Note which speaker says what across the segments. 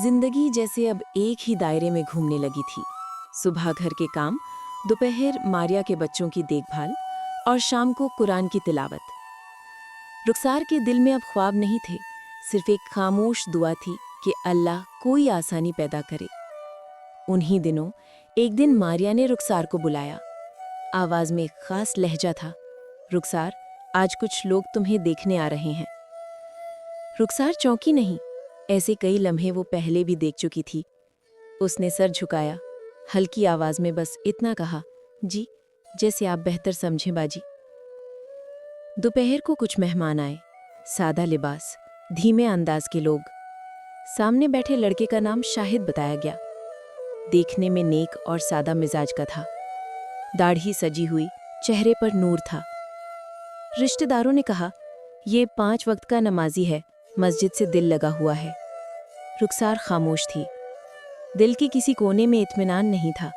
Speaker 1: जिंदगी जैसे अब एक ही दायरे में घूमने लगी थी। सुबह घर के काम, दोपहर मारिया के बच्चों की देखभाल और शाम को कुरान की तिलावत। रुखसार के दिल में अब ख्वाब नहीं थे, सिर्फ एक खामोश दुआ थी कि अल्लाह कोई आसानी पैदा करे। उन्हीं दिनों एक दिन मारिया ने रुखसार को बुलाया। आवाज में एक खास लहजा था, रुखसार, आज कुछ लोग तुम्हें देखने आ रहे हैं। रुखसार चौंकी नहीं, ऐसे कई लम्हे वो पहले भी देख चुकी थी। उसने सर झुकाया, हल्की आवाज में बस इतना कहा, जी, जैसे आप बेहतर समझें बाजी। दोपहर को कुछ मेहमान आए, सादा लिबास, धीमे अंदाज के लोग। सामने बैठे लड़के का नाम शाहिद बताया गया। देखने में नेक और सादा मिजाज का था, दाढ़ी सजी हुई, चेहरे पर नूर था। रिश्तेदारों ने कहा, ये 5 वक्त का नमाजी है, मस्जिद से दिल लगा हुआ है। रुखसार खामोश थी। दिल के किसी कोने में इत्मीनान नहीं था,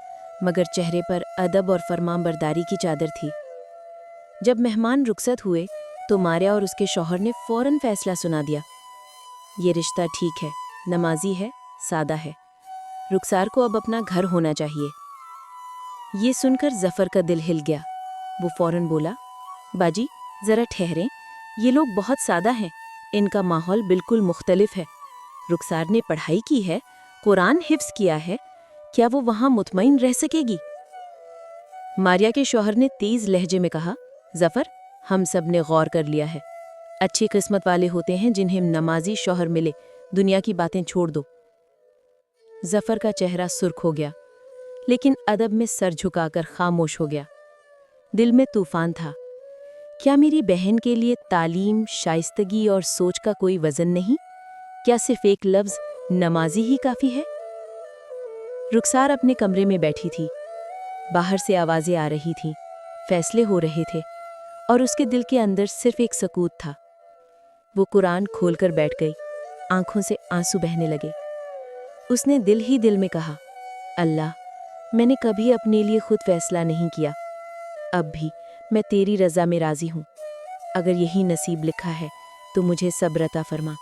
Speaker 1: मगर चेहरे पर अदब और फरमानबरदारी की चादर थी। जब मेहमान रुखसत हुए तो मारिया और उसके शौहर ने फौरन फैसला सुना दिया, ये रिश्ता ठीक है, नमाजी है, सादा है। रुखसार को अब अपना घर होना चाहिए। ये सुनकर जफर का दिल हिल गया। वो फौरन बोला, बाजी, जरा ठहरें, ये लोग बहुत सादा हैं, इनका माहौल बिल्कुल मुख्तलिफ है। रुखसार ने पढ़ाई की है, कुरान हिफ्स किया है, क्या वो वहां मुतमईन रह सकेगी? मारिया के शौहर ने तेज लहजे में कहा, जफर, हम सब ने गौर कर लिया है, अच्छी किस्मत वाले होते हैं जिन्हें नमाजी शौहर मिले, दुनिया की बातें छोड़ दो। जफर का चेहरा सुर्ख हो गया, लेकिन अदब में सर झुकाकर खामोश हो गया। दिल में तूफान था। क्या मेरी बहन के लिए तालीम, शाइस्तगी और सोच का कोई वजन नहीं? क्या सिर्फ एक लफ्ज नमाजी ही काफी है? रुखसार अपने कमरे में बैठी थी। बाहर से आवाजें आ रही थीं, फैसले हो रहे थे, और उसके दिल के अंदर सिर्फ एक सकूत था। वो कुरान खोलकर बैठ गई, आंखों से आंसू बहने लगे। उसने दिल ही दिल में कहा, अल्लाह, मैंने कभी अपने लिए खुद फैसला नहीं किया, अब भी मैं तेरी रजा में राजी हूं। अगर यही नसीब लिखा है तो मुझे सब्र अता फरमा।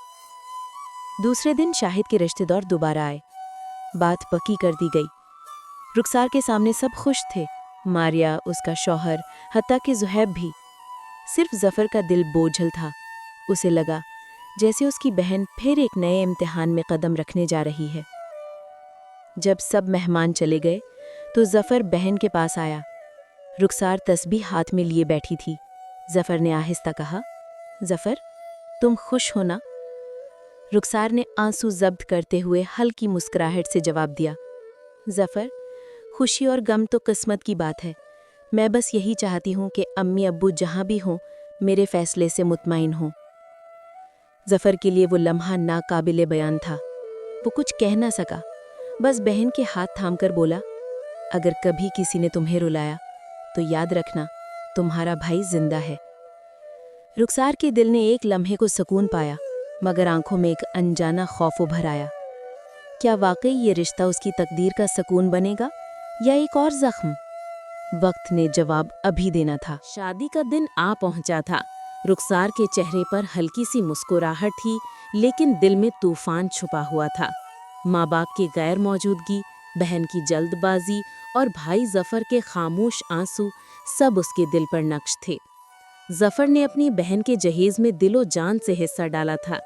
Speaker 1: दूसरे दिन शाहिद के रिश्तेदार दोबारा आए। बात पक्की कर दी गई। रुखसार के सामने सब खुश थे, मारिया, उसका शौहर, हत्ता कि ज़ुहैब भी। सिर्फ जफर का दिल बोझल था। उसे लगा जैसे उसकी बहन फिर एक नए इम्तिहान में कदम रखने जा रही है। जब सब मेहमान चले गए तो जफर बहन के पास आया। रुखसार तस्बीह हाथ में लिए बैठी थी। जफर ने आहिस्ता कहा, जफर, तुम खुश हो ना? रुखसार ने आंसू जब्त करते हुए हल्की मुस्कुराहट से जवाब दिया, जफर, खुशी और गम तो किस्मत की बात है। मैं बस यही चाहती हूँ कि अम्मी अब्बू जहाँ भी हों, मेरे फैसले से मुतमईन हों। जफर के लिए वो लम्हा नाकाबिले बयान था। वो कुछ कह ना सका, बस बहन के हाथ थामकर बोला, अगर कभी किसी ने तुम्हें रुलाया तो याद रखना, तुम्हारा भाई जिंदा है। रुखसार के दिल ने एक लम्हे को सुकून पाया, मगर आंखों में एक अनजाना खौफ उभर आया। क्या वाकई ये रिश्ता उसकी तकदीर का सुकून बनेगा या एक और जख्म? वक्त ने जवाब अभी देना था।
Speaker 2: शादी का दिन आ पहुंचा था। रुखसार के चेहरे पर हल्की सी मुस्कुराहट थी, लेकिन दिल में तूफान छुपा हुआ था। माँ बाप की गैर मौजूदगी, बहन की जल्दबाजी और भाई जफर के खामोश आंसू सब उसके दिल पर नक्श थे। जफर ने अपनी बहन के जहेज में दिलो जान से हिस्सा डाला था।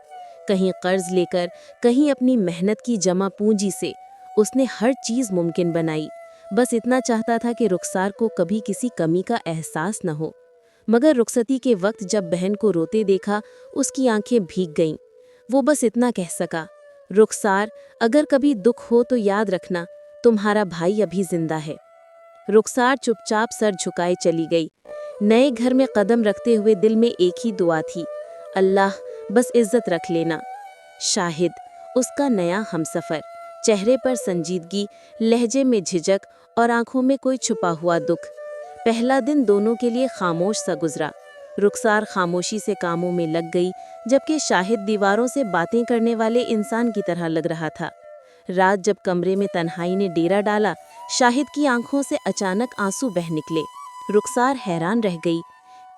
Speaker 2: कहीं कर्ज लेकर, कहीं अपनी मेहनत की जमा पूंजी से उसने हर चीज मुमकिन बनाई। बस इतना चाहता था कि रुखसार को कभी किसी कमी का एहसास न हो। मगर रुखसती के वक्त जब बहन को रोते देखा, उसकी आंखें भीग गईं। वो बस इतना कह सका, रुखसार, अगर कभी दुख हो तो याद रखना, तुम्हारा भाई अभी जिंदा है। रुखसार चुपचाप सर झुकाए चली गई। नए घर में कदम रखते हुए दिल में एक ही दुआ थी, अल्लाह, बस इज्जत रख लेना। शाहिद, उसका नया हमसफर, चेहरे पर संजीदगी, लहजे में झिझक और आंखों में कोई छुपा हुआ दुख। पहला दिन दोनों के लिए खामोश सा गुजरा। रुखसार खामोशी से कामों में लग गई, जबकि शाहिद दीवारों से बातें करने वाले इंसान की तरह लग रहा था। रात जब कमरे में तन्हाई ने डेरा डाला, शाहिद की आंखों से अचानक आंसू बह निकले। रुखसार हैरान रह गई,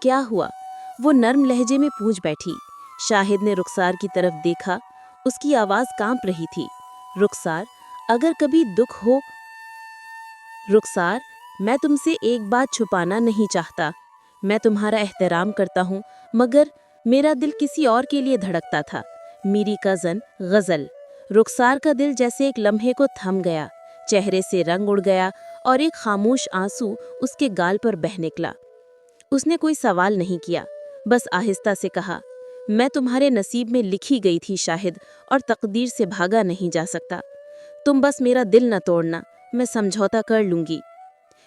Speaker 2: क्या हुआ? वो नर्म लहजे में पूछ बैठी। शाहिद ने रुखसार की तरफ देखा, उसकी आवाज कांप रही थी। रुखसार, अगर कभी दुख हो। रुखसार, मैं तुमसे एक बात छुपाना नहीं चाहता। मैं तुम्हारा एहतराम करता हूँ, मगर मेरा दिल किसी और के लिए धड़कता था। मेरी कज़न गज़ल। रुखसार का दिल जैसे एक लम्हे को थम गया, चेहरे से रंग उड़ गया और एक खामोश आंसू उसके गाल पर बह निकला। उसने कोई सवाल नहीं किया, बस आहिस्ता से कहा, मैं तुम्हारे नसीब में लिखी गई थी शाहिद, और तकदीर से भागा नहीं जा सकता। तुम बस मेरा दिल न तोड़ना, मैं समझौता कर लूंगी।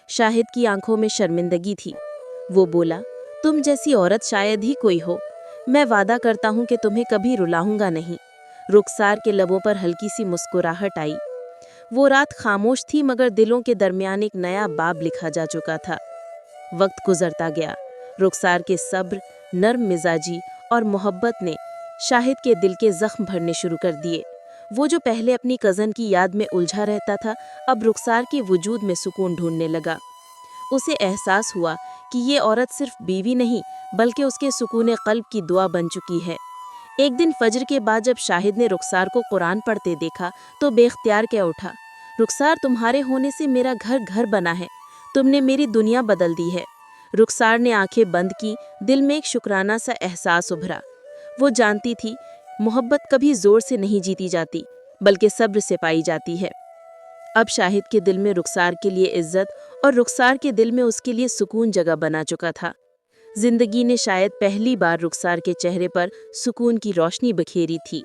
Speaker 2: शाहिद की आंखों में शर्मिंदगी थी। वो बोला, तुम जैसी औरत शायद ही कोई हो। मैं वादा करता हूँ कि तुम्हें कभी रुलाऊंगा नहीं। रुखसार के लबों पर हल्की सी मुस्कुराहट आई। वो रात खामोश थी, मगर दिलों के दरमियान एक नया बाब लिखा जा चुका था। वक्त गुजरता गया। रुखसार के सब्र, नर्म मिजाजी और मोहब्बत ने शाहिद के दिल के जख्म भरने शुरू कर दिए। वो जो पहले अपनी कज़न की याद में उलझा रहता था, अब रुखसार के वजूद में सुकून ढूंढने लगा। उसे एहसास हुआ कि ये औरत सिर्फ बीवी नहीं, बल्कि उसके सुकून क़ल्ब की दुआ बन चुकी है। एक दिन फजर के बाद जब शाहिद ने रुखसार को कुरान पढ़ते देखा तो बेख्तियार कह उठा, रुखसार, तुम्हारे होने से मेरा घर घर बना है। तुमने मेरी दुनिया बदल दी है। रुखसार ने आंखें बंद की, दिल में एक शुक्राना सा एहसास उभरा। वो जानती थी, मोहब्बत कभी जोर से नहीं जीती जाती, बल्कि सब्र से पाई जाती है। अब शाहिद के दिल में रुखसार के लिए इज्जत और रुखसार के दिल में उसके लिए सुकून जगह बना चुका था। जिंदगी ने शायद पहली बार रुखसार के चेहरे पर सुकून की रोशनी बखेरी थी।